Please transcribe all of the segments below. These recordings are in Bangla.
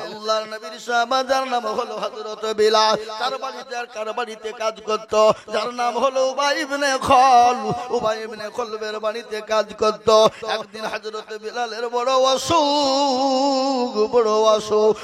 আল্লাহর নবীর সাহাবা যার নাম হলো হযরত বিলাল, তার বাড়িতে আর কার বাড়িতে কাজ করত, যার নাম হলো উবাই ইবনে খলব। উবাই ইবনে খলবের বাড়িতে কাজ করত। একদিন হযরত বিলালের বড় অসুখ,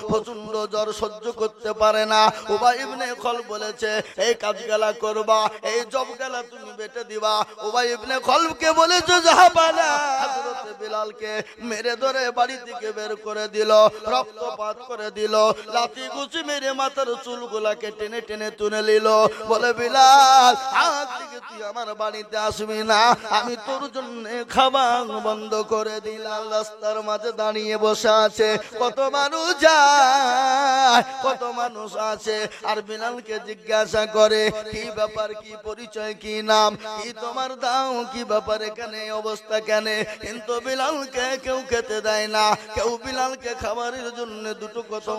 প্রচন্ড জ্বর, সহ্য করতে পারে না। উবাই ইবনে খলব বলেছে, এই কাজগুলা করবা, এই জবগুলা তুমি বেটে দিবা। উবাই ইবনে খলবকে বলেছে জাহাবানা। হযরত বিলালকে মেরে ধরে বাড়ি থেকে বের করে দিল, রক্তপাত করে দিল, লাঠি ঘুষি মেরে মাথার চুলগুলাকে টেনে টেনে তুলে নিল। বলে, বিলাল, আজ থেকে তুই আমার বাড়িতে আসবি না, আমি তোর জন্য খাবার বন্ধ করে দিলাম। রাস্তার মাঝে দাঁড়িয়ে বসে আছে, কত মানুষ যায়, কত মানুষ আছে, আর বিলালকে জিজ্ঞাসা করে, কি ব্যাপার, কি পরিচয়, কি নাম, কি তোমার দাও, কি ব্যাপার, এখানে অবস্থা কেন? কিন্তু বিলালকে কেউ খেতে দেয় না, কেউ বিলালকে খাবারের জন্য দুটো কথা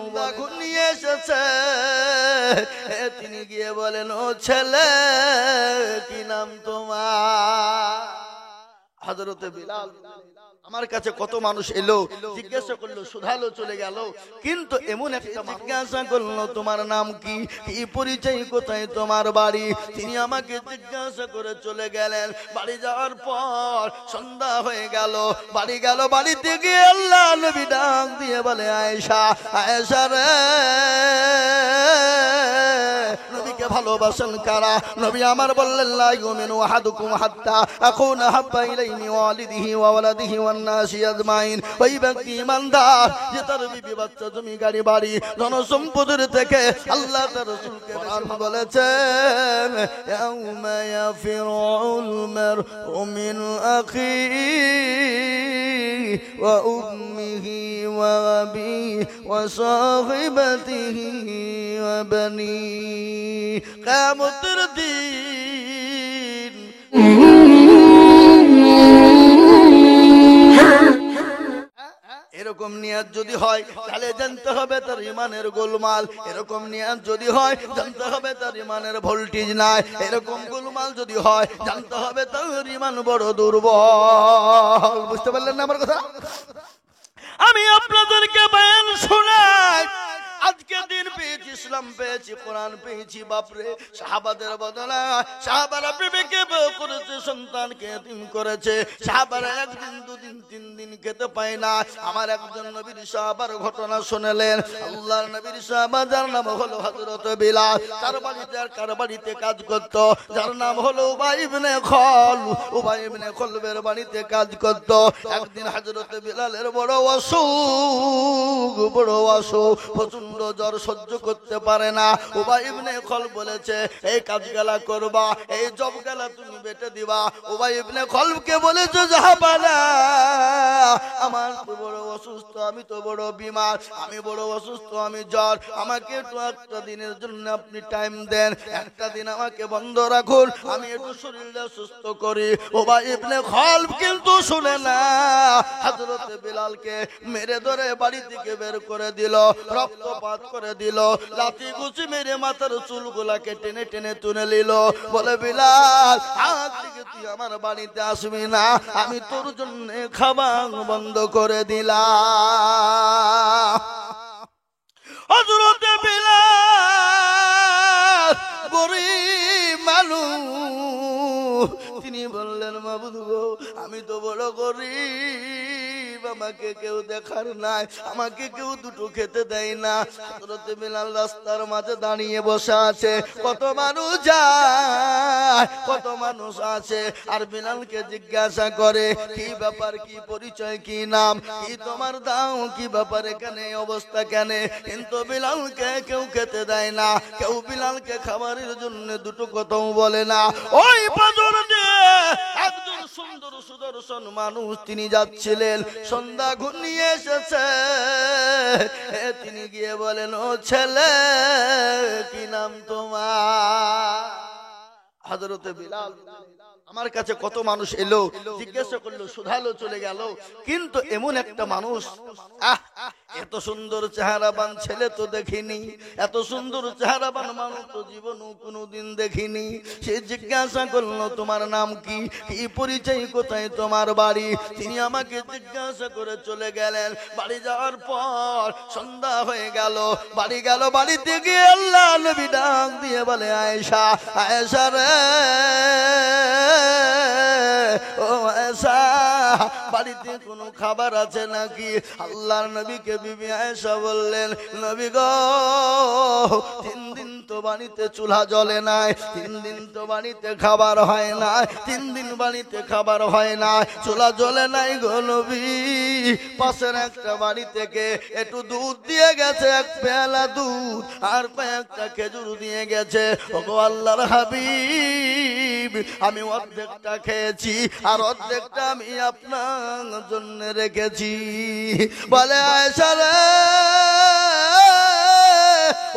নিয়ে এসেছে। তিনি গিয়ে বলেন, ও ছেলে, কি নাম তোমার? হযরত বিলাল, আমার কাছে কত মানুষ এলো, জিজ্ঞাসা করলো, শুধালো, চলে গেল। কিন্তু এমন একটা জিজ্ঞাসা করলো, তোমার নাম কি, কি পরিচয়, কোথায় তোমার বাড়ি? তিনি আমাকে জিজ্ঞাসা করে চলে গেলেন। বাড়ি যাওয়ার পর সন্ধ্যা হয়ে গেল, বাড়ি গেল। বাড়িতে গিয়ে আল্লাহ নবী ডাক দিয়ে বলে, আয়েশা, আয়েশা রে, নবীকে ভালোবাসেন কারা? নবী আমার বললেন, লা ইউমিনু আহাদুকুম হাত্তা আকুনা হাব্বা ইলাইহি ওয়ালিদিহি ওয়া ওয়ালাদিহি ওয়ান নাসি আজমাইন। ওই ব্যক্তি ঈমানদার যে তার বিবি, বাচ্চা, জমি, গাড়ি, বাড়ি, ধনসম্পদের থেকে আল্লাহ তার রাসূলকে কোরআন বলেছেন, ইয়াউমা ইয়াফিরুল মারউ মিন আখিহি ওয়া উম্মিহি ওয়া আবিহি ওয়া সাহিবাতিহি ওয়া বানিহি। কিয়ামতের দিন এরকম নিয়ত যদি হয়, তাহলে জানতে হবে তার ইমানের গোলমাল। এরকম নিয়ত যদি হয়, জানতে হবে তার ইমানের ভোল্টেজ নাই। এরকম গোলমাল যদি হয়, জানতে হবে তার ইমান বড় দুর্বল। বুঝতে পারলেন না আমার কথা? আমি আপনাদেরকে বয়ান শোনাই, আজকে দিন পেয়েছি, ইসলাম পেয়েছি, কোরআন পেয়েছি। বাপরে, সাহাবাদের বদলা সাহাবারা বিবেকে করেছে, সন্তানকে এতিম করেছে। সাহাবারা একদিন, দুদিন, 3 দিন খেতে পায় না। আমার একজন নবীর সাহাবার ঘটনা শুনলেন। আল্লাহর নবীর সাহাবা যার নাম হলো হযরত বিলাল, তার বাড়িতে আর কার বাড়িতে কাজ করত, যার নাম হলো উবাই ইবনে খলব। উবাই ইবনে খলবের বাড়িতে কাজ করত। একদিন হযরত বিলালের বড় অসুখ, প্রচন্ড জ্বর, সহ্য করতে পারে না। উবাই ইবনে খলব বলেছে, এই কাজগুলা করবা, এই জবগুলা তুমি বেটে দিবা। উবাই ইবনে খলবকে বলেছে, জাহাবানা, আমার তো বড় অসুস্থ, আমি তো বড় বিমার, আমি বড় অসুস্থ, আমি জ্বর, আমাকে একটু একটা দিনের জন্য আপনি টাইম দেন, একটা দিন আমাকে বন্ধ রাখুন, আমি একটু শরীরটা সুস্থ করি। উবাই ইবনে খলব কিন্তু শুনে না, হযরত বিলালকে মেরে ধরে বাড়ি থেকে বের করে দিল, রক্তপাত করে দিল, লাঠি ঘুষি মেরে মাথার চুলগুলাকে টেনে টেনে তুলে নিল। বলে, বিলাল, আজ থেকে তুই আমার বাড়িতে আসবি না, আমি তোর জন্য খাবার বন্ধ করে দিলাম। হযরত বিলাল গরীব মানুষ, তিনি বললেন, মাবুদ গো, আমি তো বড় গরীব, আমাকে কেউ দেখার নাই, আমাকে কেউ দুটো খেতে দেয় না। হযরত বিলাল রাস্তার মাঝে দাঁড়িয়ে বসে আছে, কত মানুষ যায়, কত মানুষ আছে, আর বিলালকে জিজ্ঞাসা করে, কি ব্যাপার, কি পরিচয়, কি নাম, কি তোমার দাও, কি ব্যাপার, এখানে অবস্থা কেন? কিন্তু বিলালকে কেউ খেতে দেয় না, কেউ বিলালকে খাবারের জন্য দুটো কথাও বলে না। ওই বাজার দিয়ে একজন সুন্দর সুদর্শন মানুষ তিনি যাচ্ছিলেন, সন্ধ্যা ঘনিয়ে এসেছে। তিনি গিয়ে বলেন, ও ছেলে, কি নাম তোমার? হযরত বিলাল, আমার কাছে কত মানুষ এলো, জিজ্ঞাসা করলো, শুধালো, চলে গেল। কিন্তু এমন একটা মানুষ, এত সুন্দর চেহারাবান ছেলে তো দেখিনি, এত সুন্দর চেহারাবান মানুষ তো জীবনেও কোনোদিন দেখিনি। সে জিজ্ঞাসা করলো তোমার নাম কি, কি পরিচয়, কোথায় তোমার বাড়ি? তিনি আমাকে জিজ্ঞাসা করে চলে গেলেন। বাড়ি যাওয়ার পর সন্ধ্যা হয়ে গেল, বাড়ি গেল। বাড়িতে গিয়ে আল্লাহ নবী ডাক দিয়ে বলে আয়েশা, আয়েশা রে ও আয়েশা, বাড়িতে কোনো খাবার আছে নাকি? আল্লাহর নবীকে বিবি আয়েশা বললেন, নবী গো 3 দিন তো বাড়িতে চুলা জ্বলে নাই, 3 দিন তো বাড়িতে খাবার হয় না, 3 দিন বাড়িতে খাবার হয় না, চুলা জ্বলে নাই গো নবী। পাশের একটা বাড়ি থেকে একটু দুধ দিয়ে গেছে, 1 পেয়ালা দুধ, আর কয়েকটা খেজুর দিয়ে গেছে। ওগো আল্লাহর হাবিব, আমি অর্ধেকটা খেয়েছি আর অর্ধেকটা আমি আপনার জন্য রেখেছি। বলে আয়েশা রে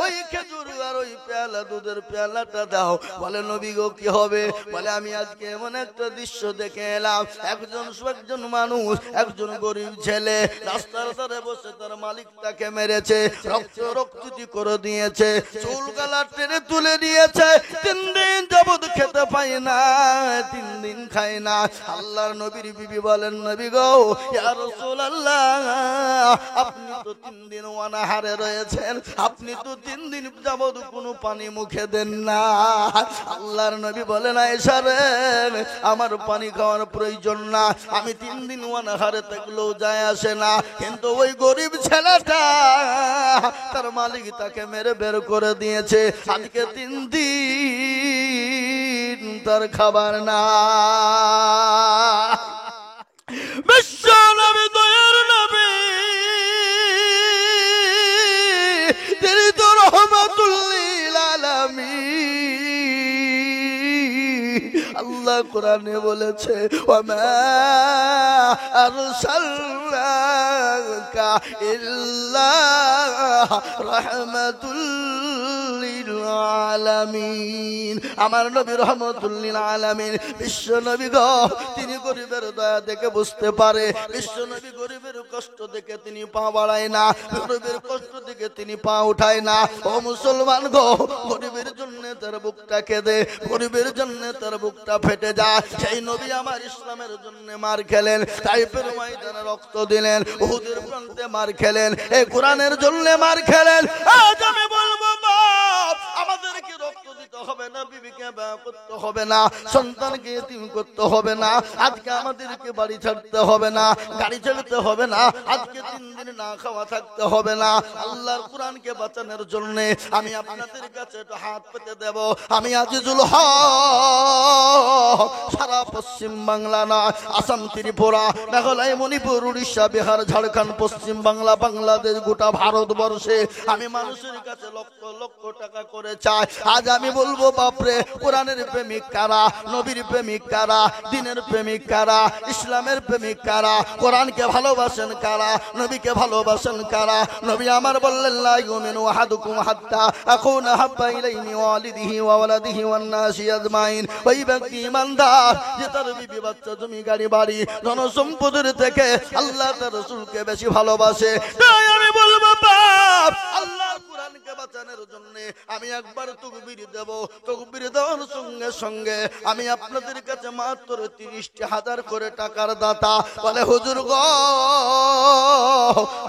ওই খেজুর আর ওই পেয়ালা দুধের পেয়ালাটা দাও। বলে নবী গো কি হবে? বলে আমি আজকে এমন একটা দৃশ্য দেখে এলাম, একজন মানুষ, একজন গরিব ছেলে রাস্তার ধারে বসে তার মালিক তাকে মেরেছে, রক্তি করে দিয়েছে, চুল গালা টেনে তুলে দিয়েছে, 3 দিন যাবত খেতে পাই না, 3 দিন খাই না। আল্লাহর নবীর বিবি বলেন, নবী গো ইয়া রাসূলুল্লাহ, আপনি তো 3 দিন অনাহারে রয়েছেন, আপনি তো 3 দিন যাবত কোনো পানি মুখে দেন না। আল্লাহর নবী বলেন, আয়েশা রে আমার পানি খাওয়ার প্রয়োজন না, আমি 3 দিন অনাহারে থাকলেও যায় আসে না, কিন্তু ওই গরিব ছেলেটা তার মালিক তাকে মেরে বের করে দিয়েছে, আজকে 3 দিন তার খাবার না। বিশ্ব নবী দয়ার নবী, তিনি তো রহমাতুল লিল আলামিন। আল্লাহ কোরআনে বলেছে, ওয়ামা আরসালনাকা ইল্লা রাহমাতুল লিল আলামিন। আমার নবী রহমাতুল লিল আলামিন, বিশ্ব নবী গো, তিনি গরিবের দয়া দেখে বুঝতে পারে, বিশ্ব নবী গরিবের কষ্ট দেখে তিনি পা বাড়ায় না, গরিবের কষ্ট দেখে তিনি পা উঠায় না। ও মুসলমান গো, গরিবের জন্য তার বুকটা কেঁদে, গরিবের জন্য তার বুকটা ফেটে যায়। সেই নবী আমার ইসলামের জন্য মার খেলেন, তাইফের ময়দানে রক্ত দিলেন, উহুদের প্রান্তে মার খেলেন, এই কোরআনের জন্য মার খেলেন। আজ আমি বলবো বাপ, আমাদেরকে রক্ত দিতে হবে না, বিবিকে বিয়ে করতে হবে না, সন্তানকে এতিম করতে হবে না, আজকে আমাদেরকে বাড়ি ছাড়তে হবে না, গাড়ি ছাড়তে হবে না, আজকে 3 দিন না খাওয়া থাকতে হবে না। আল্লাহর কোরআনকে বাঁচানোর জন্য আমি আপনাদের কাছে একটু হাত পেতে দেব। আমি আজিজুল হক সারা পশ্চিম বাংলা না, আসাম, ত্রিপুরা, মেঘালয়, মণিপুর, উড়িষ্যা, বিহার, ঝাড়খণ্ড, পশ্চিম বাংলা, বাংলাদেশ, গোটা ভারতবর্ষে আমি মানুষের কাছে লক্ষ লক্ষ টাকা করে চাই। আজ আমি বলবো বাপরে, কোরআনের প্রেমিক কারা, নবীর প্রেমিক কারা, দ্বীনের প্রেমিক কারা, ইসলামের প্রেমিক কারা, কোরআনকে ভালোবাসেন কারা, নবীকে ভালোবাসেন কারা? নবী আমার বললেন, লা ইউমিনু আহাদুকুম হাত্তা আকুনা হাব্বা ইলাইহি ওয়ালিদিহি ওয়া ওয়ালাদিহি ওয়ান নাসি আজমাইন। ওই ব্যক্তি ইমানদার যে তার বিবি, বাচ্চা, জমি, গাড়ি, বাড়ি, ধন সম্পদের থেকে আল্লাহ তার রাসূলকে বেশি ভালোবাসে। তাই আমি বলবো বাপ, আল্লাহর কোরআনকে বাঁচানোর জন্য আমি একবার তাকবীর দেব, তাকবীর দেওয়ার সঙ্গে সঙ্গে আমি আপনাদের কাছে মাত্র 30,000 করে টাকার দাতা। বলে হুজুর গো,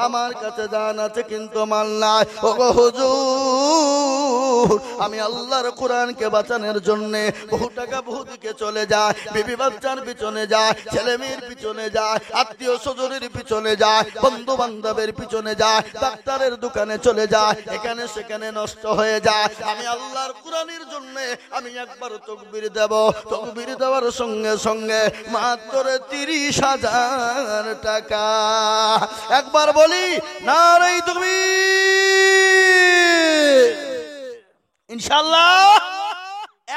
আমার কাছে জান আছে কিন্তু মাল নাই। ওগো হুজুর, আমি আল্লাহর কোরআনকে বাঁচানোর জন্য বহু টাকা বহু দিকে চলে যায়, বিবি বাচ্চার পিছনে যায়, ছেলে মেয়ের পিছনে যায়, আত্মীয় স্বজনের পিছনে যায়, বন্ধু বান্ধবের পিছনে যায়, ডাক্তারের দোকানে চলে যায়, এখানে সেখানে নষ্ট হয়ে যায়। আমি আল্লাহর কোরআনের জন্য আমি একবার তাকবীর দেব, তাকবীর দেওয়ার সঙ্গে সঙ্গে মাত্র 30,000 টাকা। একবার বলি নারে তাকবীর। ইনশাআল্লাহ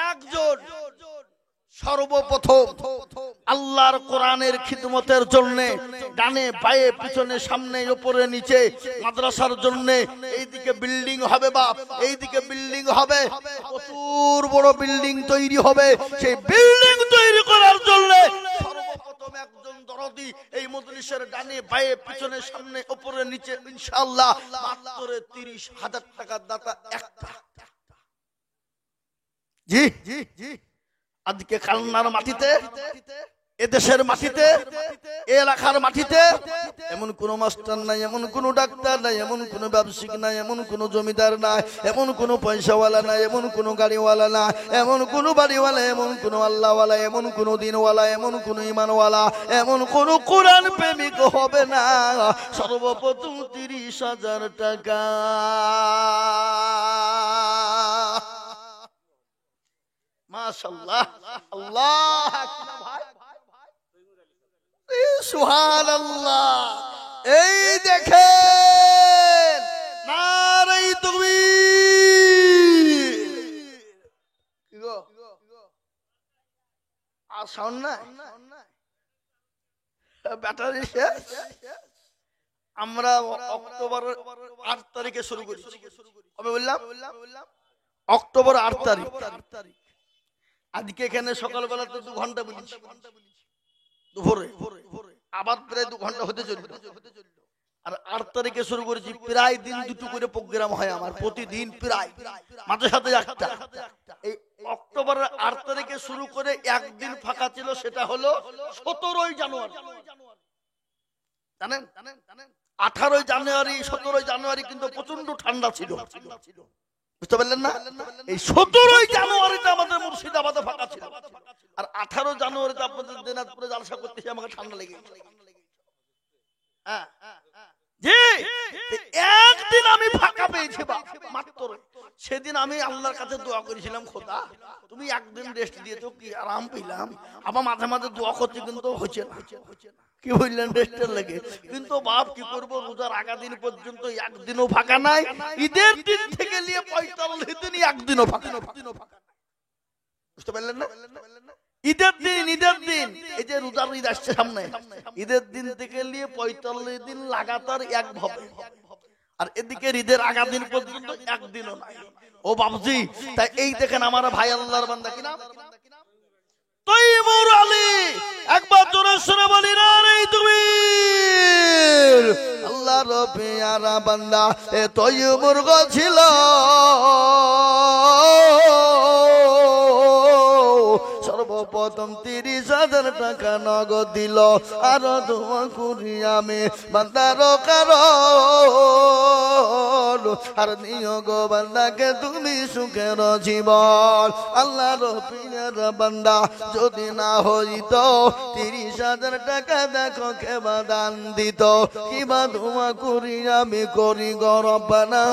একজন সর্বপ্রথম আল্লাহর কোরআনের খিদমতের জন্য ডানে বায়ে পিছনে সামনে উপরে নিচে মাদ্রাসার জন্য এইদিকে বিল্ডিং হবে বাপ, এইদিকে বিল্ডিং হবে, প্রচুর বড় বিল্ডিং তৈরি হবে। সেই বিল্ডিং তৈরি করার জন্য সর্বপ্রথম একজন দরদি এই মজলিসের ডানে বায়ে পিছনে সামনে উপরে নিচে ইনশাআল্লাহ মাত্র 30,000 টাকার দাতা একটা। জি জি জি, আজকে কালনার মাটিতে, এদেশের মাটিতে, এলাকার মাটিতে এমন কোন মাস্টার নাই, এমন কোন ডাক্তার নাই, এমন কোন ব্যবসায়িক নাই, এমন কোন জমিদার নাই, এমন কোন পয়সাওয়ালা নাই, এমন কোন গাড়িওয়ালা না, এমন কোন বাড়িওয়ালা, এমন কোন আল্লাহওয়ালা, এমন কোন দিনওয়ালা, এমন কোন ইমানওয়ালা, এমন কোন কোরআন প্রেমিক হবে না সর্বপ্রথম 30,000 টাকা। মাশাআল্লাহ, আল্লাহ ভাই, সুবহানাল্লাহ। এই দেখেন নারে তাকবীর, কি গো আর সাউন্ড নাই, ব্যাটারি শেষ। আমরা অক্টোবর 8 তারিখে শুরু করেছি। কবে বললাম? অক্টোবর 8 তারিখ। আজকে এখানে সকালবেলা তো 2 ঘন্টা বলেছি, দুপুরে আবার প্রায় 2 ঘন্টা হতে চলল। আর 8 তারিখে শুরু করেছি, প্রায় দিন দুটো করে প্রোগ্রাম হয় আমার, প্রতিদিন প্রায়, মাঝে সাথে একটা। এই অক্টোবরের 8 তারিখে শুরু করে একদিন ফাঁকা ছিল, সেটা হলো 17 জানুয়ারি। জানেন 18 জানুয়ারি 17 জানুয়ারি কিন্তু প্রচন্ড ঠান্ডা ছিল, বুঝতে পারলেন না? এই 17 জানুয়ারিতে আমাদের মুর্শিদাবাদে ফাঁকা ছিল, আর 18 জানুয়ারিতে আপনাদের দিনাজপুরে জালসা করতে আমাকে ঠান্ডা লেগে গেছে। হ্যাঁ জি, একদিন আমি ফাঁকা পেয়েছি মাত্র, সেদিন আমি আল্লাহর কাছে দোয়া করেছিলাম, খোদা তুমি একদিন রেস্ট দিয়েছো, কি আরাম পেলাম। আবার মাঝে মাঝে দোয়া করছি কিন্তু হচ্ছে না, কি বললেন, রেস্টের লেগে। কিন্তু বাপ কি করবো, রোজার আগা দিন পর্যন্ত একদিনও ফাঁকা নাই, ঈদের দিন থেকে নিয়ে 45 দিন একদিনও ফাঁকা, বুঝতে পারলেন না? ঈদের দিন এই যে রোজার ঈদ আসছে সামনে, ঈদের দিন থেকে নিয়ে 45 দিন লাগাতার একভাবে, আর এদিকে ঈদের আগা দিন পর্যন্ত একদিনও নাই। ও বাবজি, তাই এই দেখেন আমার ভাই আল্লাহর বান্দা, কিনা তৈমুর আলী, একবার জোরে শুনে বলি না রে তাকবীর। আল্লাহর পেয়ারা বান্দা এ তৈমুর গো ছিল, সর্বপ্রথম 30,000 টাকা নগদ দিল, আর দোয়া করি আমি বান্দার কারণ, আর নিয়োগ বান্দাকে তুমি সুখের জীবন। আল্লাহর প্রিয় বান্দা যদি না হইত 30,000 টাকা, দেখো কেবা দান দিত, কিবা দোয়া করি আমি করি গো রব্বানা,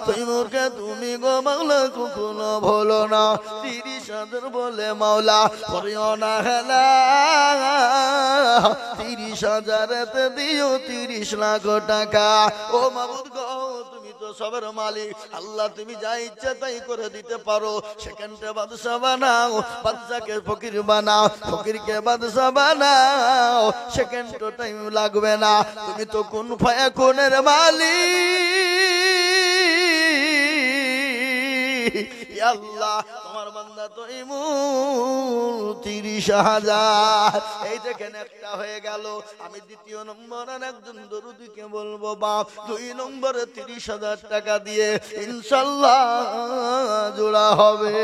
তৈমুরকে তুমি গো মাওলা কখনো ভুলো না। 30,000 বলে মাওলা করিও না হেলা, 30,000 দিও 30 লাখ টাকা। ও মাবুদ গো, তুমি তো সবের মালিক, আল্লাহ তুমি যা ইচ্ছা তাই করে দিতে পারো। সেকেন্ডে বাদশা বানাও, বাদশাকে ফকির বানাও, ফকিরকে বাদশা বানাও, সেকেন্ড টাইম লাগবে না। তুমি তো কোন ফায়াকুনের মালিক, আল্লাহ তোমার বান্দা তৈমুর 30,000। এই দেখেন একটা হয়ে গেল। আমি দ্বিতীয় নম্বরের একজন দরুদিকে বলবো, বাপ 2 নম্বরে 30,000 টাকা দিয়ে ইনশাআল্লাহ জোড়া হবে।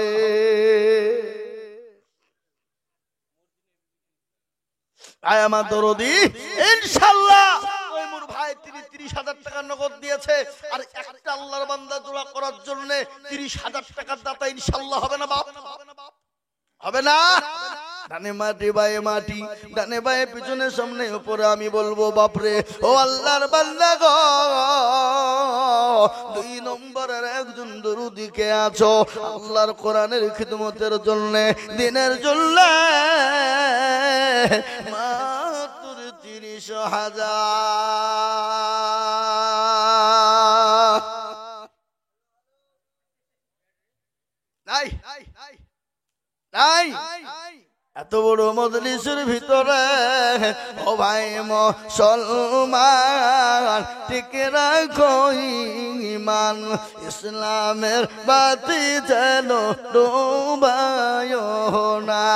আয় আমার দরদি, ইনশাআল্লাহ তৈমুর ভাই 30,000 টাকা নগদ দিয়েছে, আর একটা আল্লাহর বান্দা দোয়া করার জন্য 30,000 টাকার দাতা ইনশাআল্লাহ হবে না বাপ? হবে না? ডানে মাটি বায়ে মাটি, ডানে বায়ে পিছনে সামনে উপরে আমি বলবো, বাপরে ও আল্লাহর বান্দা গো, 2 নম্বরের একজন দরুদিকে আছো আল্লাহর কোরআনের খিদমতের জন্য, দিনের জন্য, মাত্র 30,000। নাই নাই, এত বড় মজলিসের ভিতরে ও ভাই মুসলমান টিকে রাখো ঈমান, ইসলামের বাতি যেন ডুবায় না।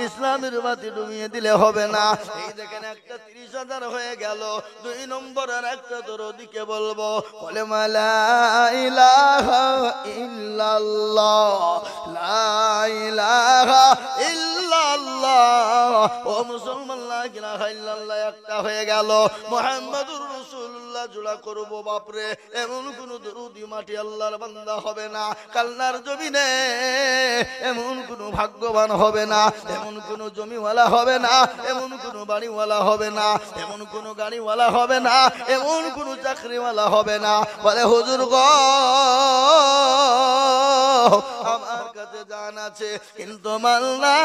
ইসলামের বাতি ডুবিয়ে দিলে হবে না। এই দেখেন একটা 30,000 হয়ে গেল। 2 নম্বরের একটা দরদিকে বলবো, কলেমা লা ইলাহা ইল্লাল্লাহ, লা ইলাহা ইল্লাল্লাহ। ও মুসলমান, লা ইলাহা ইল্লাল্লাহ একটা হয়ে গেল। মুহাম্মাদুর রাসূলুল্লাহ জোড়া করব বাপরে। এমন কোন দরুদি মাটি আল্লাহর বান্দা হবে না কালনার জমিনে, এমন কোন ভাগ্যবান হবে না, এমন কোন জমিওয়ালা হবে না, এমন কোন বাড়িওয়ালা হবে না, এমন কোন গাড়িওয়ালা হবে না, এমন কোন চাকরিওয়ালা হবে না বলে হুজুর গো আমার কাছে জান আছে কিন্তু মাল না,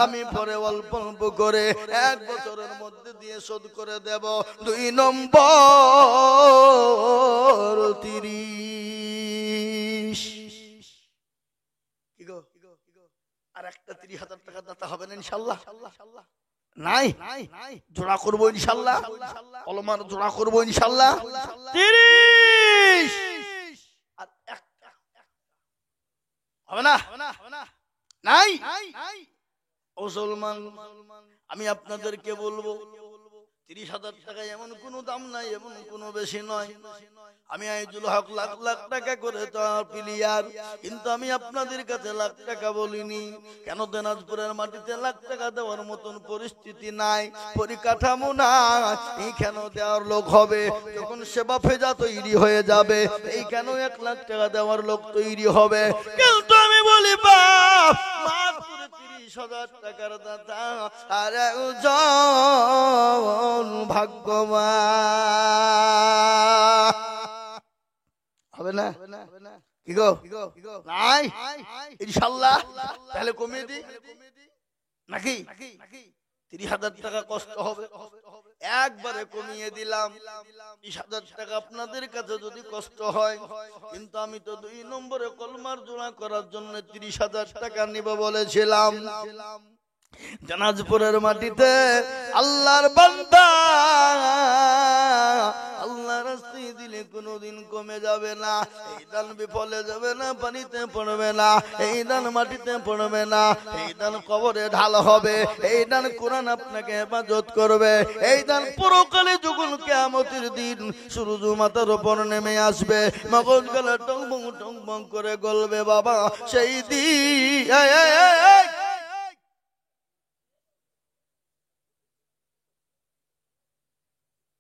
আমি পরে অল্প অল্প করে 1 বছরের মধ্যে দিয়ে শোধ করে দেব। 2 নম্বর 30। কি গো, আর একটা 30,000 টাকা দাতা হবে না ইনশাআল্লাহ? নাই, জোড়া করবো ইনশাআল্লাহ, কলমার জোড়া করবো ইনশাআল্লাহ। 30 আর একটা হবে না? নাই। মুসলমান, আমি আপনাদেরকে বলবো 30,000 টাকা এমন কোনো দাম নাই, এমন কোনো বেশি নয়। আমি আইজুল হক লাখ লাখ টাকা করে তো প্লেয়ার, কিন্তু আমি আপনাদের কাছে লাখ টাকা বলিনি। কেন? দিনাজপুরের মাটিতে লাখ টাকা দেওয়ার মতন পরিস্থিতি নাই, পরিকাঠামো নাই। এই কেন দেওয়ার লোক হবে যখন সেবা ফেজা তৈরি হয়ে যাবে, এই কেন 1 লাখ টাকা দেওয়ার লোক তৈরি হবে। কিন্তু আমি বলি বাপ, মাত্র 30,000 টাকার দাতা আর একজন ভাগ্যবান হবে না? কি গো, নাই ইনশাআল্লাহ? তাহলে কমিয়ে দি নাকি? 30,000 টাকা কষ্ট হবে, একবারে কমিয়ে দিলাম। 30,000 টাকা আপনাদের কাছে যদি কষ্ট হয়, কিন্তু আমি তো 2 নম্বরে কলমার জোড়া করার জন্য 30,000 টাকা নিব বলেছিলাম। দিনাজপুরের মাটিতে আল্লাহর বান্দা আল্লাহর রাস্তায় দিলে কোনোদিন কমে যাবে না। এই দান বিফলে যাবে না, পানিতে পড়বে না, এই দান মাটিতে পড়বে না, এই দান কবরে ঢাল হবে, এই দান কোরআন আপনাকে হেফাজত করবে, এই দান পরকালে যখন কিয়ামতের দিন সূর্য মাথার উপর নেমে আসবে, মগজ গলা টংবং টংবং করে গলবে বাবা, সেই দিন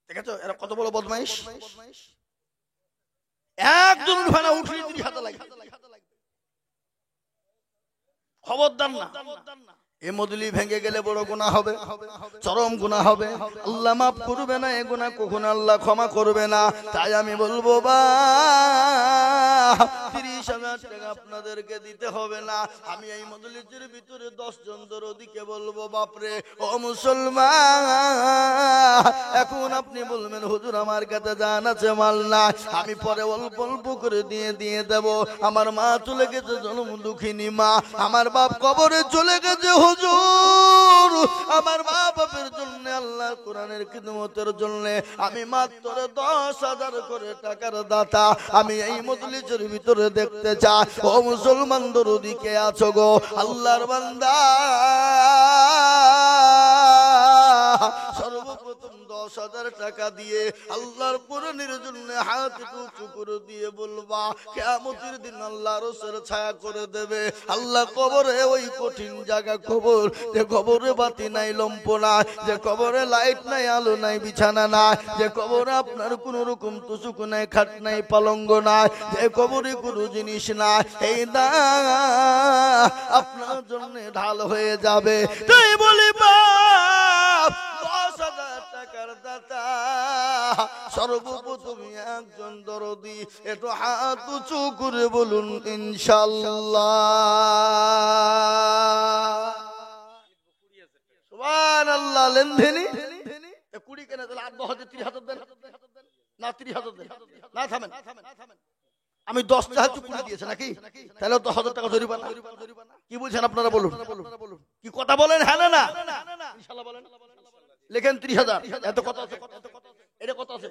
দেখেছো এরা কত বড় বদমাইশ। একজন উঠবে না, উঠলে 30,000 লাগবে। খবরদার না, এ মদলি ভেঙে গেলে বড় গুনাহ হবে, চরম গুনাহ হবে। আল্লাহ মাফ করবে না, এ গুনাহ কখনো আল্লাহ ক্ষমা করবে না। তাই আমি বলবো বা 30,000 টাকা আপনাদেরকে দিতে হবে না। আমি এই মজলিসের ভিতরে 10 জন দরদিকে বলবো বাপরে ও মুসলমান, এখন আপনি বলবেন হুজুর আমার কাছে জান আছে মাল না, আমি পরে অল্প অল্প করে দিয়ে দেব। আমার মা চলে গেছে জনম দুঃখিনী মা, আমার বাপ কবরে চলে গেছে হুজুর, আমার মা বাপের জন্য আল্লাহ কোরআনের খিদমতের জন্য আমি মাত্র 10,000 করে টাকার দাতা আমি এই মজলিসের ভিতরে দেখতে চাই। ও মুসলমান দরদি কে আছো গো? আল্লাহর বান্দা সর্বপ্রথম 10,000 টাকা দিয়ে আল্লাহর কোরআনের জন্য হাত উঁচু করে দিয়ে বলবা, কিয়ামতের দিন আল্লাহ রসের ছায়া করে দেবে। আল্লাহ কবরে, ওই কঠিন জায়গা কবর, যে কবরে বাতি নাই, লম্প নাই, যে কবরে লাইট নাই, আলো নাই, বিছানা নাই, যে কবরে আপনার কোন রকম তুসুক নাই, খাট নাই, পালঙ্গ নাই, যে কবরে কোনো জিনিস নাই, এই না আপনার জন্য ঢাল হয়ে যাবে। তাই বলি বাপ 10,000 টাকার দাতা সর্বপ্রথম একজন দরদি, একটু হাত উঁচু করে বলুন ইনশাআল্লাহ। সুবহানাল্লাহ। লেনদেনি 20 কেন? তাহলে 8 10 30,000 দেন না, 30,000 দেন না, থামেন। আমি 10টা হাত পুড়ে দিয়েছে নাকি, তাহলে 10,000 টাকা জরিমানা। কি বলছেন আপনারা বলুন, কি কথা বলেন? হ্যাঁ না ইনশাআল্লাহ বলেন। লেখেন 30,000। এত কত আছে? এটা কত আছে?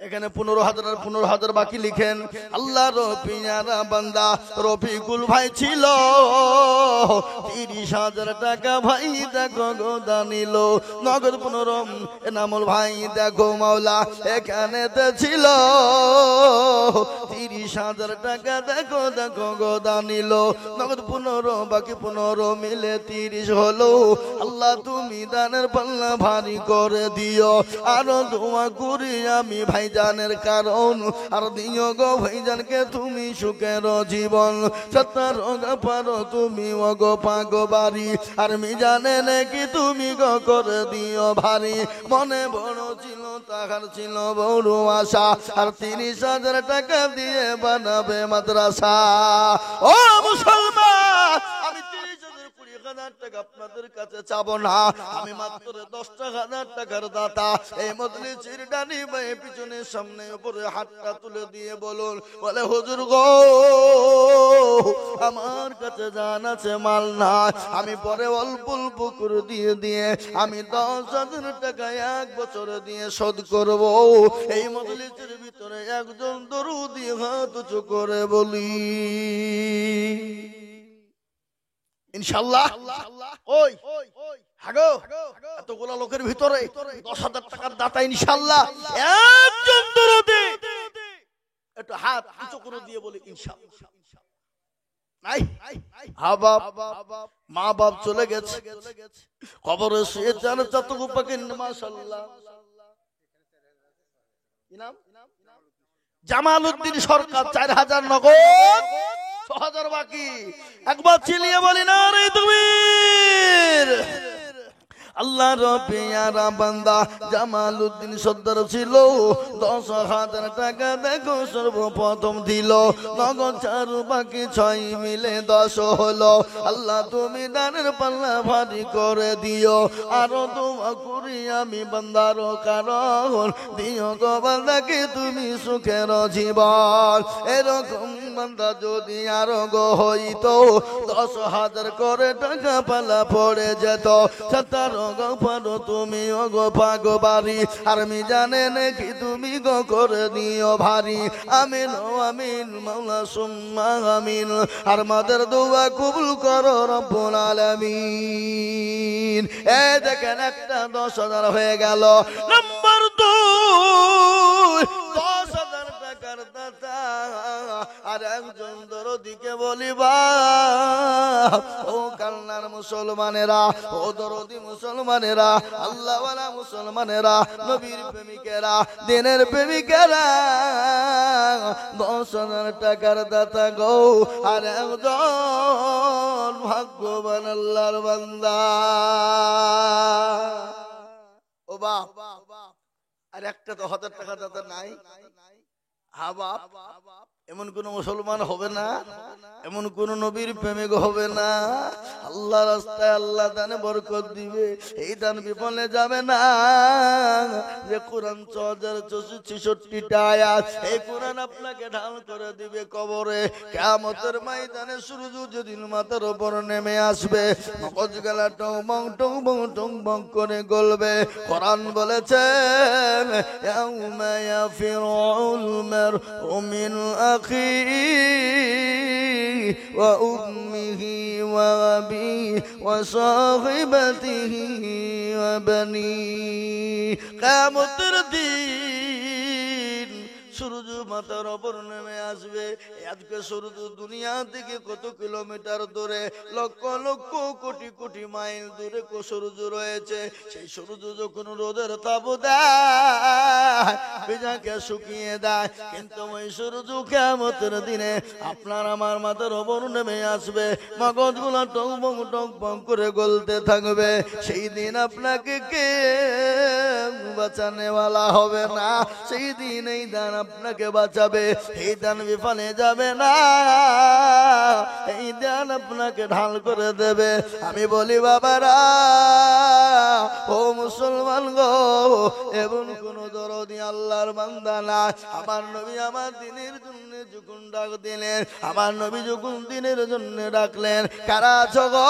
এখানে 15,000 আর 15,000 বাকি লিখেন। আল্লাহর পিয়ারা বান্দা রফিকুল ভাই ছিল 30,000 টাকা ভাই দেখো গোদা নিল নগদ 15। এনামুল ভাই দেখো মাওলা এখানে ছিল 30,000 টাকা দেখো দেখো গোদা নিল নগদ 15, বাকি 15 মিলে 30 হলো। আল্লাহ তুমি দানের পাল্লা ভারী করে দিও, আরো দোয়া করি আমি ভাইজানের কারণ, আর দিও গো ভাইজানকে তুমি সুখের জীবন। সত্তর পারো তুমি ওগো পাগো বাড়ি, আর মিজানে নাকি তুমি গো করে দিও ভারী। মনে বড় ছিল তাহার ছিল বড় আশা, আর 30,000 টাকা দিয়ে বানাবে মাদ্রাসা। ও মুসলমান, আমি 30,000 20,000 টাকা আপনাদের কাছে চাবো না, আমি মাত্র 10,000 টাকার দাতা। এই মজলিসের ডানি বাই পিছনে সামনে উপরে হাতটা তুলে দিয়ে বলুন, বলে হুজুর গো আমার কাছে জান আছে মাল না, আমি পরে অল্প অল্প করে দিয়ে দিয়ে আমি 10,000 টাকা 1 বছর দিয়ে শোধ করব। এই মজলিসের ভিতরে একজন দরুদি হাত উঁচু করে বলি ইনশাআল্লাহ। ওই হাগো এতগুলা লোকের ভিতরে 10,000 টাকার দাতা ইনশাআল্লাহ একজন দরুদি একটু হাত উঁচু করে দিয়ে বলি ইনশাআল্লাহ। নাই মা বাপ চলে গেছে, কবরে শুয়ে যান যতটুকু পাকে মাশাআল্লাহ। কি নাম? জামালউদ্দিন সরকার 4,000 নগদ, 6,000 বাকি। একবার চিলিয়ে বলি না রে তাকবীর। আল্লাহর পেয়ারা বান্দা জামালউদ্দিন সর্দার ছিল 10,000 টাকা দেখো সর্বপ্রথম দিল নগদ, 4 বাকি 6 মিলে 10 হলো। আল্লাহ তুমি দানের পাল্লা ভারী করে দিও, আরো দোয়া করি আমি বান্দার কারণ, দিও গো বান্দাকে তুমি সুখের জীবন। এরকম বান্দা যদি আরো গো হইতো 10,000 করে টাকা পাল্লা পড়ে যেত। 17 পারো তুমি ওগো পাগো বাড়ি, আর মিজানে নাকি তুমি গো করে দিও ভারী। আমিন ও আমিন মাওলা সুম্মা আমিন, আর মাদের দোয়া কবুল করো রব্বুল আলামিন। এই দেখেন একটা 10,000 হয়ে গেল। নাম্বার 2 10,000 টাকার দাতা আর একজন দরদিকে বলিবা, ও কালনার মুসলমানেরা, ও দরদি মুসলমানেরা, আল্লাহওয়ালা মুসলমানেরা, নবীর প্রেমিকেরা, দিনের প্রেমিকেরা, 10,000 টাকার দাতা গো, আর একজন ভাগ্যবান আল্লাহর বান্দা। ও বাপ, আর একটা 10,000 টাকা দাতা নাই? হা বাপ, এমন কোন মুসলমান হবে না, এমন কোন নবীর প্রেমিক হবে না, আল্লাহ রাস্তায় আল্লাহ দানে বরকত দিবে, এই দান বিফলে যাবে না। যে কোরআন 6,466টা আয়াত, এই কোরআন আপনাকে ঢাল করে দিবে কবরে। কিয়ামতের ময়দানে সূর্য যেদিন মাথার উপর নেমে আসবে, মগজ গলা টং বং টং বং করে গলবে। কোরআন বলেছে ইয়াউমা ইয়াফিরুল মারউ মিন أخيه وأمه وأبيه وصاحبته وبنيه। কিয়ামতের দিন সূর্য মাথার উপর নেমে আসবে। আজকে সূর্য দুনিয়া থেকে কত কিলোমিটার দূরে, লক্ষ লক্ষ কোটি কোটি মাইল দূরে সূর্য রয়েছে। সেই সূর্য যখন রোদের তাপ দেয়, ভেজাকে শুকিয়ে দেয়, কিন্তু ওই সূর্য কিয়ামতের দিনে আপনার আমার মাথার উপর নেমে আসবে, মগজগুলো টং বং করে গলতে থাকবে। সেই দিন আপনাকে কে বাঁচানেওয়ালা হবে না, সেই দিন এই দান আপনাকে বাঁচাবে, এই দান বিফলে যাবে না, এই দান আপনাকে ঢাল করে দেবে। আমি বলি বাবারা, ও মুসলমান গো, এবং কোন দরদি আল্লাহর বান্দা না। আমার নবী আমার দিনের জন্য যখন ডাক দিলেন, আমার নবী যখন দিনের জন্য ডাকলেন, কারা আছো গো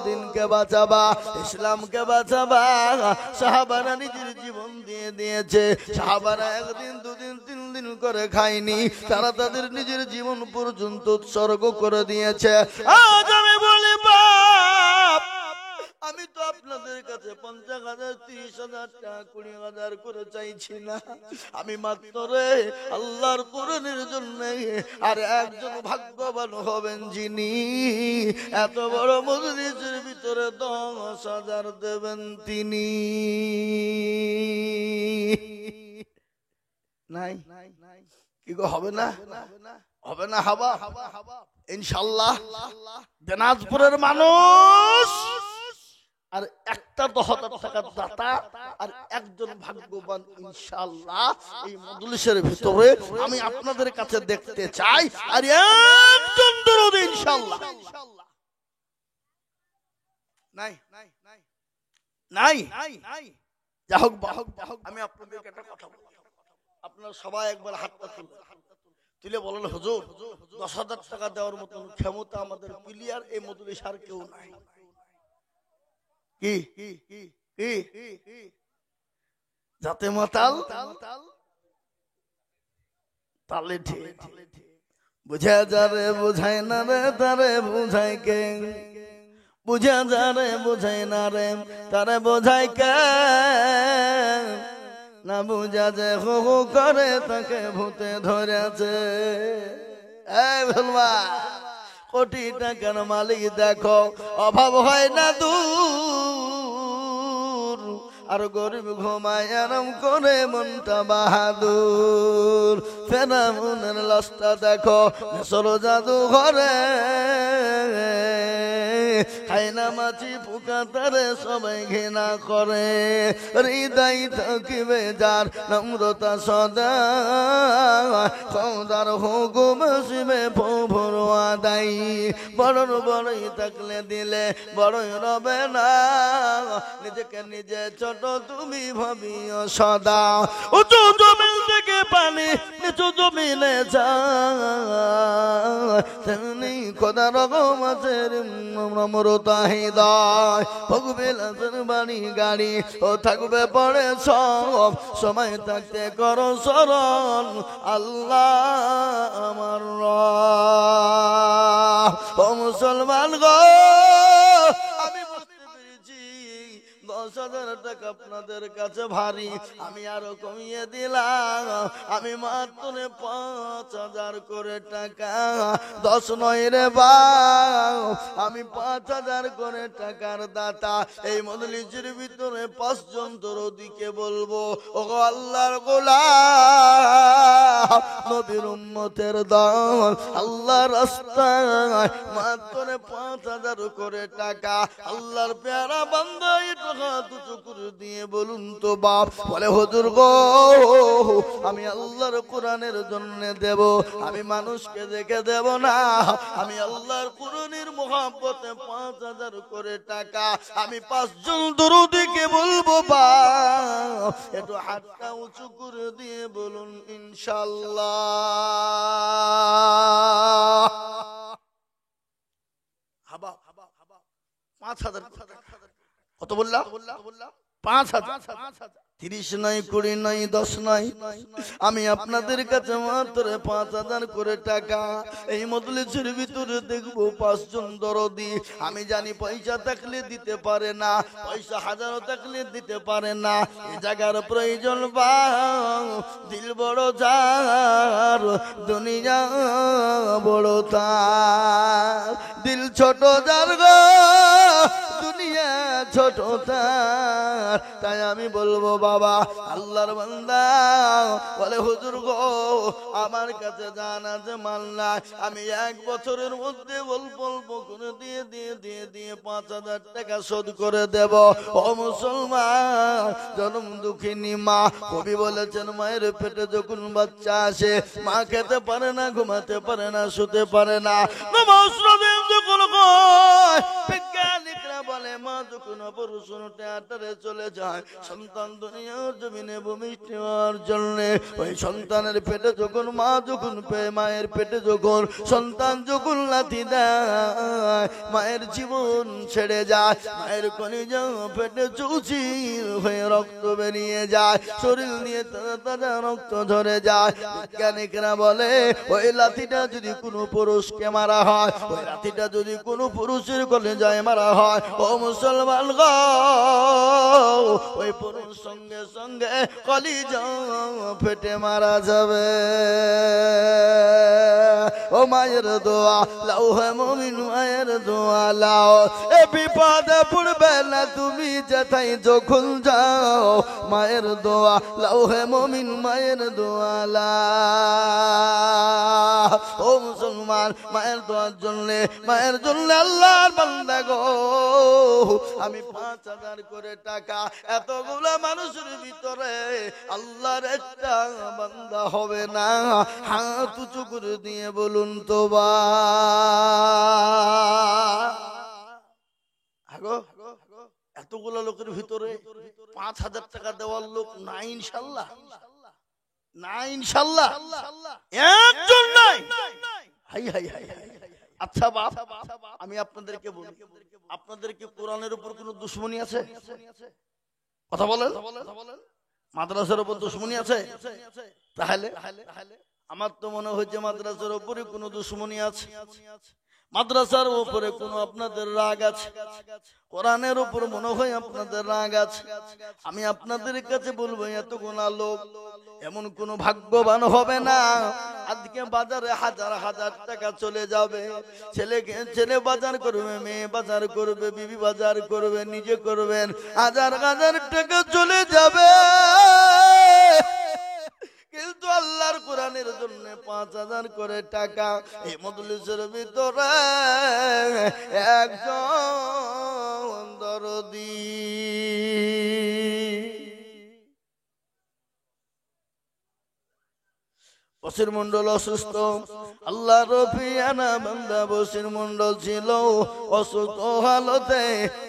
দিনকে বাঁচাবা, ইসলামকে বাঁচাবা? সাহাবারা নিজের জীবন দিয়ে দিয়েছে। সাহাবারা একদিন দুদিন তিন দিন করে খায়নি, তারা তাদের নিজের জীবন পর্যন্ত উৎসর্গ করে দিয়েছে। আজ আমি বলি বাপ, আমি তো আপনাদের কাছে 50,000 30,000 টাকা 20,000 করে চাইছি না, আমি মাত্র আল্লাহর কোরআনের জন্য। আর একজন ভাগ্যবান হবেন যিনি এত বড় মজলিসের ভিতরে 10,000 দেবেন তিনি। নাই কি গো, হবে না? হবে না? হাবা ইনশাআল্লাহ। দিনাজপুরের মানুষ আর একটা 10,000 টাকার দাতা আর একজন ভাগ্যবান ইনশাআল্লাহ এই মজলিসের ভিতরে আমি আপনাদের কাছে দেখতে চাই। আর একজন দরুদ ইনশাআল্লাহ নাই নাই নাই। যা হোক, আমি আপনাদেরকে একটা কথা বলবো, আপনারা সবাই একবার হাতটা তুলে বলেন, হুজুর 10,000 টাকা দেওয়ার মতন ক্ষমতা আমাদের প্লেয়ার এই মজলিস আর কেউ নাই। কি যাতে মাতাল তালে ঠিক বুঝা যারে বুঝায় না রে তারে বুঝায় কে, বুঝা যারে বুঝায় না রে তারে বোঝায় কে, না বুঝা যে হো হো করে তাকে ভূতে ধরেছে। এই ভুলবা, কোটি টাকার মালিক দেখো অভাব হয় না দূর, আর গরিব ঘুমায় আরাম করে মনটা বাহাদুর। ফেরাউনের লাশটা দেখো মিশর জাদু ঘরে, হায়না মাছি পোকা তারে সবাই ঘৃণা করে। হৃদয় থাকিবে যার নম্রতা সদা, খোদার হুকুম আসিবে প্রভুর আদায়। বড়র বড়ই থাকলে দিলে বড়ই রবে না, নিজেকে নিজে ছোট তুমি ভাবিও সদা। উঁচু জমিন থেকে পানি নিচু জমিনে যায়, তেমনি খোদার হুকুম আছে নম্রতা হৃদয়। ভোগবে লাশের বাড়ি গাড়ি ও থাকবে পড়ে সব, সময় থাকতে করো স্মরণ আল্লাহ আমার ও মুসলমান গো। আমি বুঝতে পেরেছি 10,000 টাকা আপনাদের কাছে ভারী, আমি আরো কমিয়ে দিলাম, আমি মাত্র 5,000 করে টাকা। 10 নয় রে বাপ, আমি 5,000 করে টাকার দাতা। এই মজলিসের ভিতরে 5 জন দরদিকে বলবো, ও আল্লাহর গোলাম, নবীর উম্মতের দল, আল্লাহর রাস্তায় মাত্র 5,000 করে টাকা। আল্লাহর প্যারা বান্দা একটু হাত উঁচু করে দিয়ে বলুন তো বাপ। বলে হুজুর গো, আমি আল্লাহর কোরআনের জন্য দেব, আমি মানুষকে দেখে দেব না, আমি আল্লাহর কোরআনের মহব্বতে 5,000 করে টাকা। আমি 5 জন দরদিকে বলবো বাপ, একটু হাতটা উঁচু করে দিয়ে বলুন ইনশাআল্লাহ। হাবা 5,000 কত বললাম? 5,000। 30 নয় 20 নয় 10 নয়, আমি আপনাদের কাছে মাত্র 5,000 করে টাকা। এই মজলিসের ভিতরে দেখবো 5 জন দরদি। আমি জানি পয়সা থাকলে দিতে পারে না, পয়সা হাজারো থাকলে দিতে পারে না, এই জায়গার প্রয়োজন বা দিল বড় যার দুনিয়া বড় তার, দিল ছোট যার গো দুনিয়া ছোট তার। তাই আমি বলবো বাবা আল্লাহর বান্দা বলে হুজুর গো আমার কাছে জান আছে মাল নাই, আমি 1 বছরের মধ্যে অল্প অল্প করে দিয়ে 5,000 টাকা শোধ করে দেব। ও মুসলমান, জনম দুঃখিনী মা, কবি বলেছেন মায়ের পেটে যখন বাচ্চা আসে মা খেতে পারে না, ঘুমাতে পারে না, শুতে পারে না। বিজ্ঞানিকরা বলে মা যখন অপারেশন থিয়েটারে চলে যায় সন্তান দুনিয়ার জমিনে ভূমিষ্ঠ হওয়ার জন্য, ওই সন্তানের পেটে যখন মা যখন মায়ের পেটে যখন সন্তান যখন লাথি দেয় মায়ের জীবন ছেড়ে যায়, মায়ের কলিজা পেটে চৌচির হয়ে রক্ত বেরিয়ে যায়, শরীর নিয়ে তাজা তাজা রক্ত ঝরে যায়। বিজ্ঞানিকরা বলে ওই লাথিটা যদি কোনো পুরুষকে মারা হয়, ওই লাথিটা যদি কোনো পুরুষের কলিজায় মারা হয়, ও মুসলমান গো ওই পুরুষ সঙ্গে সঙ্গে কলিজা ফেটে মারা যাবে। ও মায়ের দোয়া লাও হে মুমিন, মায়ের দোয়া লাও, এ বিপদে পড়বে না তুমি যেথায় যখন যাও, মায়ের দোয়া লাও হে মুমিন, মায়ের দোয়া লাও। ও মুসলমান, মায়ের দোয়ার জন্য আল্লাহর বান্দা গো আমি 5,000 করে টাকা, এতগুলা মানুষের ভিতরে আল্লাহর একটা বান্দা হবে না? হাত উঁচু করে দিয়ে বলুন তো বা এতগুলা লোকের ভিতরে 5,000 টাকা দেওয়ার লোক নাই ইনশাল্লাহ? না ইনশাল্লাহ একজন নাই। High high high high. আচ্ছা বাপ, আমি আপনাদেরকে বলি, আপনাদের কি কোরআনের উপর কোনো দুশমনী আছে? কথা বলেন। মাদ্রাসার উপর দুশমনী আছে? তাহলে আমার তো মনে হচ্ছে মাদ্রাসার উপরে কোনো দুশমনী আছে, মাদ্রাসার উপরে কোনো আপনাদের রাগ আছে, কোরআনের উপর মনে হয় আপনাদের রাগ আছে। আমি আপনাদের কাছে বলবো এতগুলা লোক এমন কোন ভাগ্যবান হবে না আজকে বাজারে হাজার হাজার টাকা চলে যাবে, ছেলে বাজার করবে, মেয়ে বাজার করবে, বিবি বাজার করবে, নিজে করবেন, হাজার হাজার টাকা চলে যাবে, কিন্তু আল্লাহর কোরআনের জন্য 5,000 করে টাকা এই মজলিসের ভিতরে একজন দরদি বসির মন্ডল অসুস্থ, আল্লাহ রফিয়ানা বান্দা বসির মন্ডল ছিল অসুস্থ হালতে,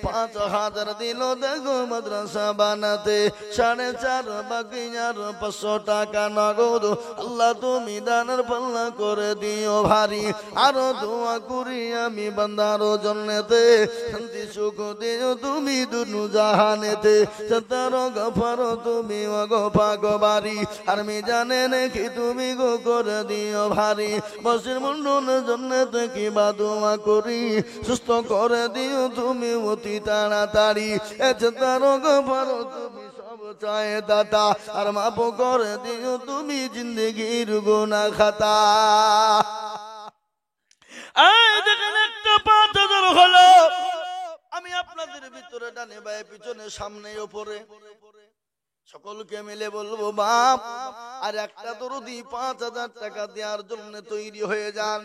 5,000 দিল দেখো মাদ্রাসা বানাতে, 4.5 বাকি আর 500 টাকা নগদ। আল্লাহ তুমি দানের পাল্লা করে দিও ভারী, আরো দোয়া করি আমি বান্দার জন্যতে, শান্তি সুখ দিও তুমি দুনু জাহানেতে, সতার গফার তুমি অগফাগ বাড়ি, আর মি জানে নাকি তুমি করে দিও ভারী, বসির মন্ডলের জন্য কি বা দোয়া করি, সুস্থ করে দিও তুমি অতি তাড়াতাড়ি, এতে তার গফার তুমি সব চায় দাতা, আর মাফ করে দিও তুমি জিন্দগির গুনাহ খাতা। এই দেখেন একটা 5,000 হলো, আমি আপনাদের ভিতরে ডানে বায়ে পিছনে সামনে উপরে সকলকে মিলে বলবো বাপ আর একটা দরদি 5,000 টাকা দেওয়ার জন্য তৈরি হয়ে যান।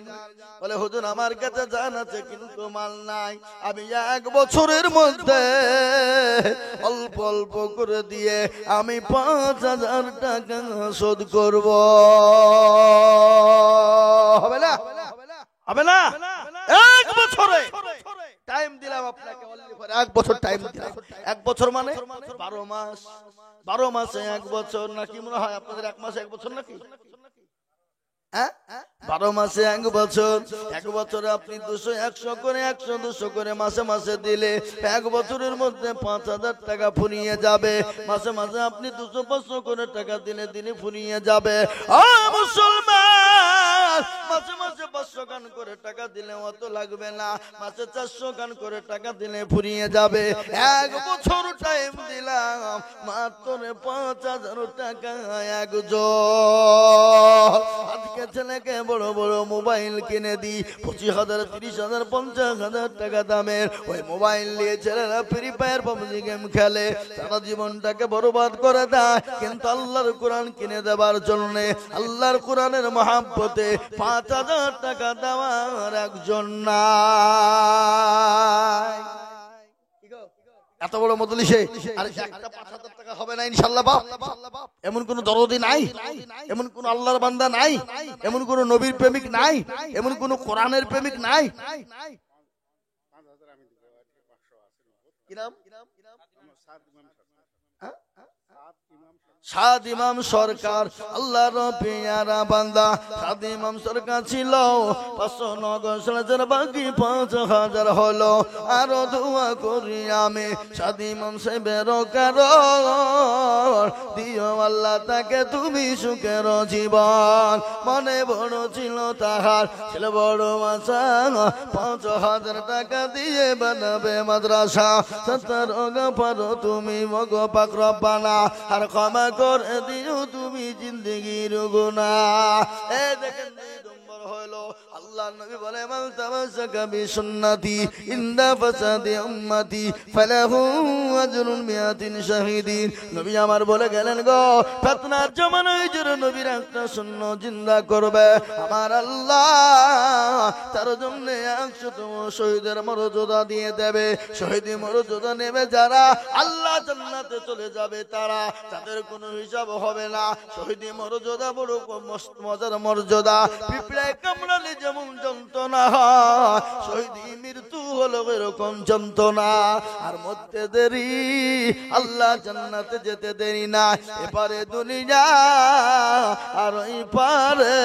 বলে হুজুর আমার কাছে জান আছে কিন্তু মাল নাই, আমি 1 বছরের মধ্যে অল্প অল্প করে দিয়ে আমি 5,000 টাকা শোধ করব। হবে না? হবে না? 1 বছরে টাইম দিলাম আপনাকে, 1 বছর টাইম দিলাম। 1 বছর মানে 12 মাস, 12 মাসে 1 বছর, নাকি মনে হয় আপনাদের 1 মাসে 1 বছর নাকি? 12 মাসে 1 বছর, 1 বছরে আপনি 200 100 করে 100 200 করে মাসে মাসে দিলে 1 বছরের মধ্যে 5,000 টাকা ফুরিয়ে যাবে। মাসে মাসে আপনি 200 500 করে টাকা দিলে দিনে ফুরিয়ে যাবে। মুসলমান, মাসে মাসে 500 গান করে টাকা দিলে অত লাগবে না, মাসে 400 গান করে টাকা দিলে ফুরিয়ে যাবে। 1 বছর টাইম দিলাম, মাত্র 5,000 টাকা একজন। আজকে ছেলেকে বড় বড় মোবাইল কিনে দিই, 25,000, 30,000, 50,000 টাকা দামের ওই মোবাইল নিয়ে ছেলেরা ফ্রি ফায়ার পাবজি গেম খেলে, সারা জীবনটাকে বরবাদ করে দেয়। কিন্তু আল্লাহর কোরআন কিনে দেবার জন্য, আল্লাহর কোরআনের মহাব্বতে 5,000 টাকা দেওয়ার একজন নাই। এত বড় মজলিসে আর একটা 5,000 টাকা হবে না ইনশাআল্লাহ বাপ? এমন কোন দরদি নাই, এমন কোন আল্লাহর বান্দা নাই, এমন কোন নবীর প্রেমিক নাই, এমন কোন কোরআনের প্রেমিক নাই। কি নাম? সাদ ইমাম সরকার, আল্লাহর পেয়ারা বান্দা। সাদ ইমাম সরকার ছিল 509 বাকি 5,000 হলো। আরো দোয়া করি আমি সাদ ইমাম সাহেবের কারণ দিও আল্লাহ তাকে তুমি সুখের জীবন। মনে বড় ছিল তাহার, ছিল বড় আশা, 5,000 টাকা দিয়ে বানাবে মাদ্রাসা। 70 পারো তুমি মগ পাক রব্বানা, আর ক্ষমা করে দিও তুমি জিন্দেগির গুনাহ। এই দেখেন 2 নম্বর হলো আল্লাহর নবী বলে মান তামাসাকা বিসুন্নতি ইনদা ফাসাদি উম্মতি ফালাহু আজরুন মিয়াতিন শাহিদিন। নবী আমার বলে গেলেন গো, ফিতনার জামানায় যারা নবীর একটা সুন্নাত জিন্দা করবে আমার আল্লাহ তার জন্য 100তম শহীদের মর্যাদা দিয়ে দেবে। শহীদ মর্যাদা নেবে যারা, আল্লাহ জান্নাতে চলে যাবে তারা, তাদের কোনো হিসাব হবে না। শহীদ মর্যাদা বড় মজার মর্যাদা। পিঁপড়ায় কামড়ালে যেমন যন্ত্রণা হয়, শহীদ মৃত্যু হলো এরকম যন্ত্রণা। আর মরতে দেরি, আল্লাহ জান্নাতে যেতে দেরি না। এপারে দুনিয়া আর ওই পারে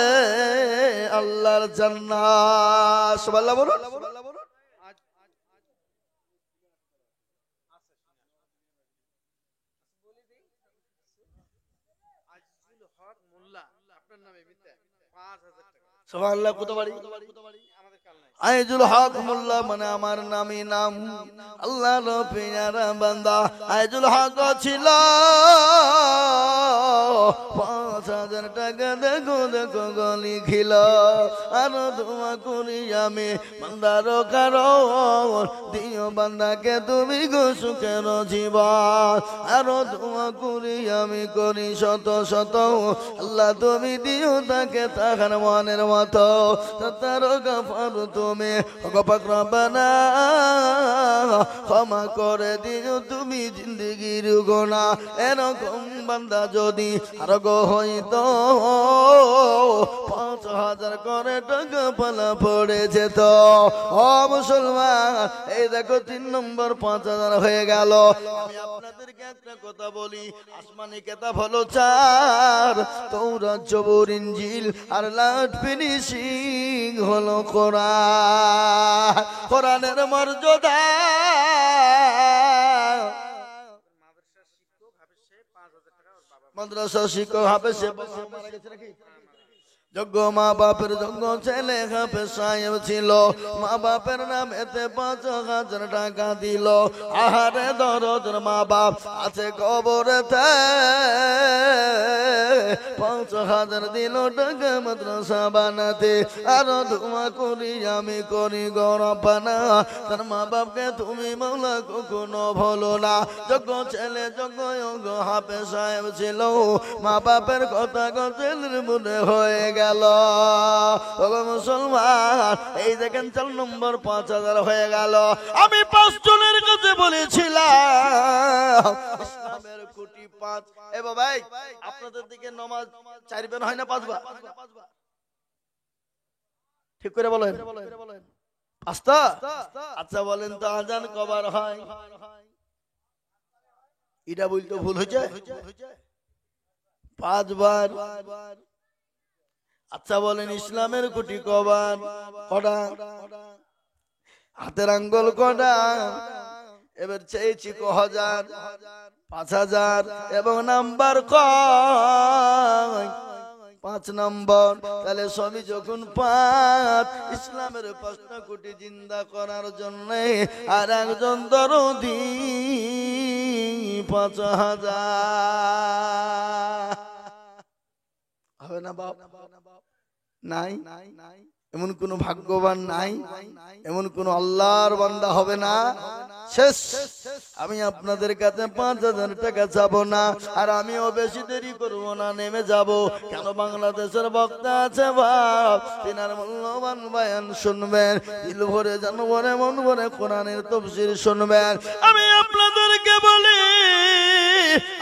আল্লাহর জান্নাত। সুবহানাল্লাহ বলুন। সুবহানাল্লাহ। কত বাড়ি? আইজুল হক মোল্লা মানে আমার নামই নাম। আল্লাহর পেয়ারা বান্দা আইজুল হক ছিল 5,000 টাকা দেখো দেখো গলি খিল। আরো দোয়া করি আমি বান্দার কারণ দিও বান্দাকে তুমি গো সুখের জীবন। আরো দোয়া করি আমি করি শত শত, আল্লাহ তুমি দিও তাকে তাহার মনের মতো। তার গাফার তুমি পাক রব্বানা, ক্ষমা করে দিও তুমি জিন্দেগির গুনাহ। এরকম বান্দা যদি আর গো হইতো 5,000 করে টাকা পালা পড়ে যেত। ও মুসলমান, এই দেখো 3 নম্বর 5,000 হয়ে গেল। আমি আপনাদেরকে একটা কথা বলি, আসমানি কিতাব হলো 4, তাওরাত জবুর ইনজিল আর লাস্ট ফিনিশিং হলো কোরআন। কোরআনের মর্যাদা মাদ্রাসা শিক্ষক হাফেজ যোগ্য মা বাপের যোগ্য ছেলে হাফেজ সাহেব ছিল। মা বাপের নামেতে 5,000 টাকা দিল। আহারে দরদের মা বাপ আছে কবরেতে, 5,000 দিল টাকা মাদ্রাসা বানাতে। আরো দোয়া করি আমি করি গরবানা, তার মা বাপকে তুমি মাওলা কখনো ভুলো না। যোগ্য ছেলে যোগ্য হাফেজ সাহেব ছিল। মা বাপের কথা ছেলের মনে হয়ে গেল। মুসলমান, এই দেখেন 4 নম্বর 5,000 হয়ে গেল। আমি 5 জনের কাছে বলেছিলাম ইসলামের কোটি 5। এ ভাই, আপনাদের দিকে নামাজ 4 বার হয় না 5 বার? ঠিক করে বলেন। 5টা? আচ্ছা বলেন তো আজান কবার হয়? এটা বলতে ভুল হয়েছে? 5 বার। আচ্ছা বলেন ইসলামের কোটি কবার? কটা? হাতের আঙ্গুল কটা? এবার চেয়েছি ক হাজার? 5,000। এবং নাম্বার কয়? 5 নম্বর। তাহলে সবই যখন 5, ইসলামের 5টা কোটি জিন্দা করার জন্য আর একজন দরদি 5,000 হবে না বাপ? নাই? এমন কোন ভাগ্যবান নাই? এমন কোন আল্লাহর বান্দা হবে না? শেষ। আমি আপনাদের কাছে 5,000 টাকা চাবো না, আর আমিও বেশি দেরি করব না, নেমে যাব। কেন? বাংলাদেশের বক্তা আছে বাপ, তিনার মূল্যবান বয়ান শুনবেন, দিল ভরে জান ভরে মন ভরে কোরআনের তাফসীর শুনবেন। আমি আপনাদেরকে বলি,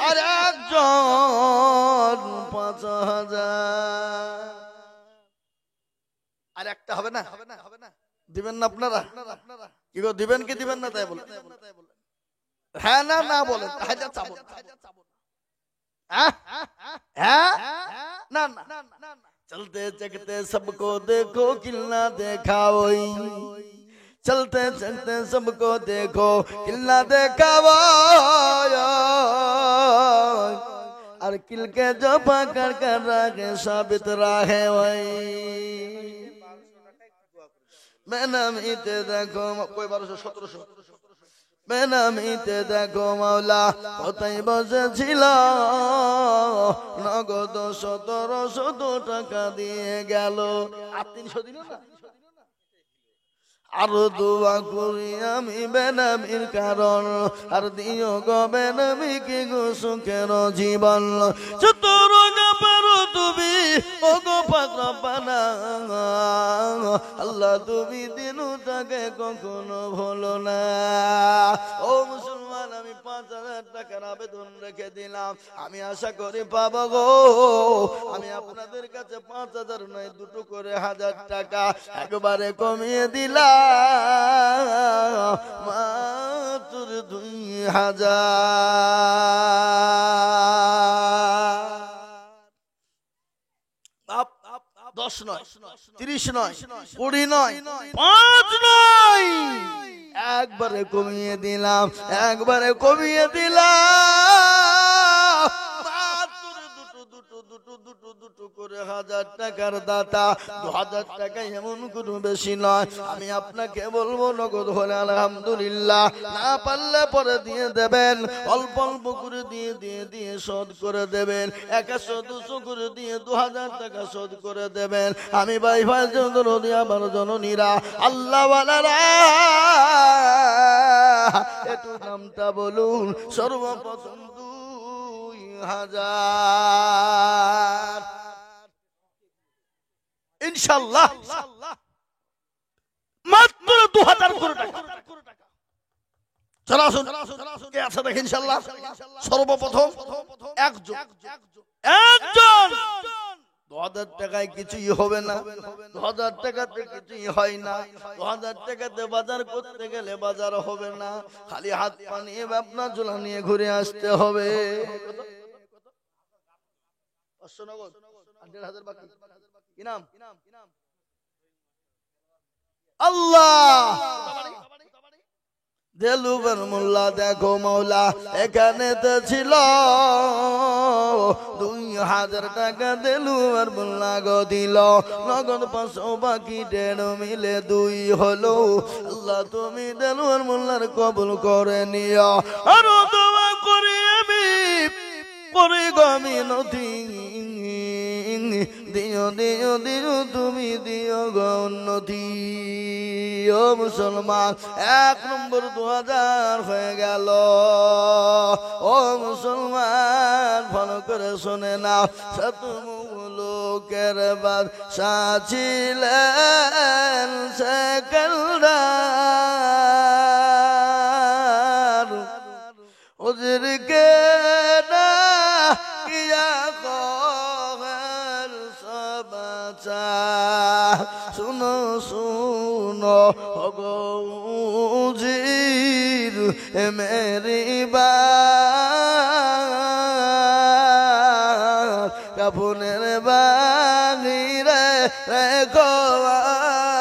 আর একজন 5,000, আর একটা হবে না? দিবেন না আপনারা? কি গো, দিবেন কি দিবেন না? তাই বলেন। হ্যাঁ না না বলেন। না না, চলতে চলতে सबको देखो किल्ला देखा वही, चलते चलते सबको देखो किल्ला देखा वही, और किल के जो पकड़ कर रखे साबित राहे वही। বেনামিতে দেখো, কই 1200 1700, বেনামিতে দেখো মাওলা কোথায় বসেছিল, নগদ 1700 টাকা দিয়ে গেল। আর 300 দিল না? আরো দোয়া করি আমি বেনামির কারণ, আর দিও গো বেনামিকে গো সুখের জীবন। যত রোগা পারো তুমি ও গো পাত্রপানা, আল্লাহ তুমি দিনটাকে কখনো ভুলো না। ও মুসলমান, আমি 5,000 টাকার আবেদন রেখে দিলাম, আমি আশা করি পাবো গো। আমি আপনাদের কাছে 5,000 নয়, 2 করে 1,000 টাকা একবারে কমিয়ে দিলাম, মাত্র 2,000। 10 নয়, 30 নয়, 20 নয়, 5 নয়, একবারে কমিয়ে দিলাম, একবারে কমিয়ে দিলাম। দুটো করে 1,000 টাকার দাতা, 2,000 টাকা এমন কোনো বেশি নয়। আমি আপনাকে বলবো নগদ হলে আলহামদুলিল্লাহ, না পারলে পরে দিয়ে দেবেন, অল্প অল্প করে দিয়ে দিয়ে দিয়ে শোধ করে দেবেন, 100 200 করে দিয়ে 2,000 টাকা শোধ করে দেবেন। আমি ভাই ভাই জননী, আমার জননীরা, আল্লাহ ওয়ালারা, একটু নামটা বলুন। সর্বপ্রথম 2,000 ইনশাআল্লাহ, মাত্র 2,000 করে টাকা। চলো আসুন, কে আছে দেখেন ইনশাআল্লাহ। সর্বপ্রথম একজন 2,000 টাকায় কিছুই হবে না, 2,000 টাকাতে কিছুই হয় না। 2,000 টাকাতে বাজার করতে গেলে বাজার হবে না, খালি হাত পা নিয়ে আপনার ঝোলা নিয়ে ঘুরে আসতে হবে। 500 নগদ, 1,500 বাকি। কি নাম? আল্লাহ দেলুবার মোল্লা। দেখো মাওলা, এখানে তো ছিল 2,000 টাকা, দেলুবার মোল্লা গো দিল নগদ 500 বাকি, 1.5 মিলে 2 হলো। আল্লাহ তুমি দেলুবার মোল্লার কবুল করে নিও, আরো দোয়া করি আমি, করে গমি নদী দিও দিও দিও, তুমি দিও গো উন্নতি। ও মুসলমান, 1 নম্বর 2,000 হয়ে গেল। ও মুসলমান, ভালো করে শুনে নাও, শত মুলুকের বাদশা ছিলেন সেকেন্ডার, ওদেরকে না কিয়া শুনো শুনো গৌজির মেরি কাপুনের বাঙিরে রেখো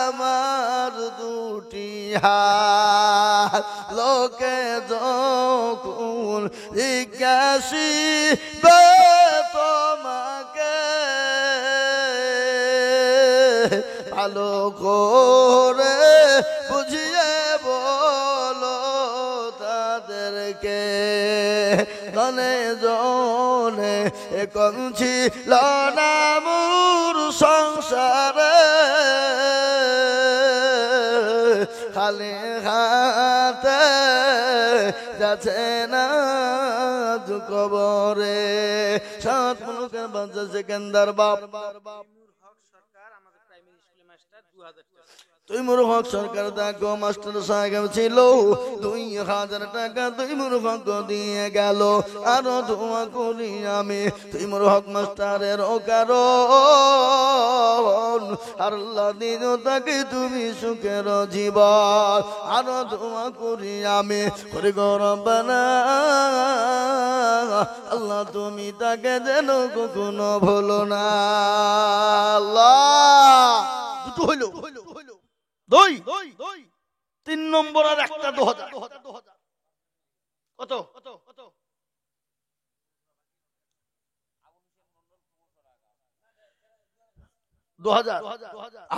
আমার 2টি হাত, লোকে যখন জিজ্ঞাসিবে তোমাকে, ভালো করে বুঝিয়ে বলো তাদেরকে, জনে জনে কম ছিল না মোর সংসার, গেছে না কবরে। 7 মুলুকের বাদশা সেকেন্দার বাপ তৈমুর হক সরকার দেখো মাস্টার সাহেব ছিল, 2000 টাকা তৈমুর হক দিয়ে গেল। আরো দোয়া করি আমি তৈমুর হক মাস্টারের কারণ আর আল্লাহ দিন তাকে তুমি সুখের জীবন। আরো দোয়া করি আমি করে গরবানা আল্লাহ তুমি তাকে যেন কখনো ভুলো না। আল্লাহ দুটো হইলো, 2 3 নম্বর আর একটা 2000 কত?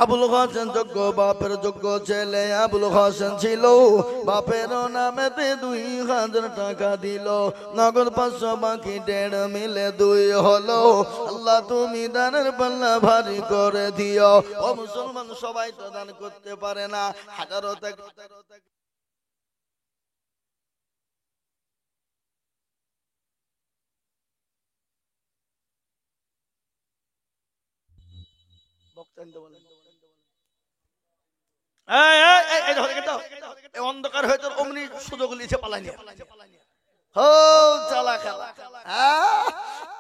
আবুল হোসেন যোগ্য বাপের যোগ্য ছেলে আবুল হোসেন ছিল, বাপের নামেতে 2000 টাকা দিল, নগদ 500 বাকি 1.5 মিলে 2 হলো। আল্লাহ তুমি দানের পাল্লা ভারী করে দিও। ও মুসলমান সবাই তো দান করতে পারে না, হাজারো টাকা অন্ধকার হয়ে তোর অমনি সুযোগ নিয়েছে পালাই নিয়ে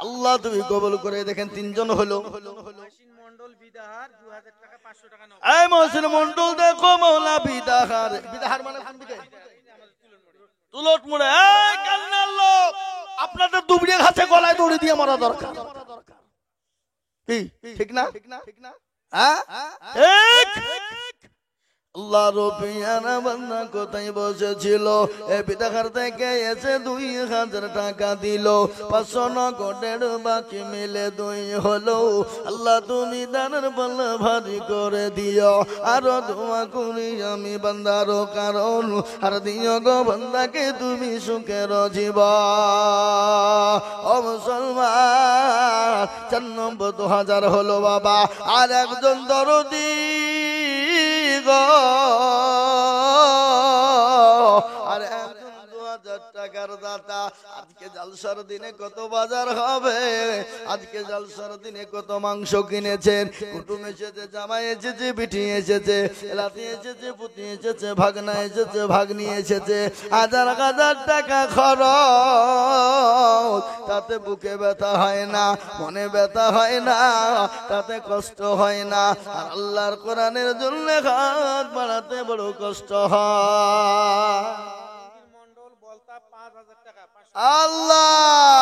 আল্লাহ তুমি কবুল করে। দেখেন 3 জন হলো। এই মহসিন মন্ডল দেখো মৌলা বিদাহার, বিদাহার মানে কোন দিকে? তুলট মুড়ে। এই কান্নার লোক, আপনাদের দুবড়ে ঘাসে গলায় দড়ি দিয়ে মারা দরকার। কি ঠিক না? হ্যাঁ আল্লাহ রবিয়ানা বান্দা কোথায় বসেছিল, এ বিদাহার থেকে এসে 2000 টাকা দিল, 500 নগদের বাকি মিলে 2 হলো। আল্লাহ তুমি দানের পাল্লা ভারী করে দিও। আরো দোয়া করি আমি বান্দার কারণ আর দিও গো বান্দাকে তুমি সুখের জীবন। ও মুসলমান 4 নম্বর 2000 হলো বাবা। আর একজন দরদি আর 2000 টাকার দাতা। আজকে জালসার দিনে কত বাজার হবে, আজকে জালসার দিনে কত মাংস কিনেছেন, কুটুম এসেছে, জামাই এসেছে, বিটি এসেছে, লাতি এসেছে, পুতি এসেছে, ভাগনা এসেছে, ভাগ্নি এসেছে, 1000 টাকা খরচ। তাতে বুকে ব্যথা হয় না, মনে ব্যথা হয় না, তাতে কষ্ট হয় না। আর আল্লাহর কোরআনের জন্য হাত বাড়াতে বড় কষ্ট হয়। আল্লাহ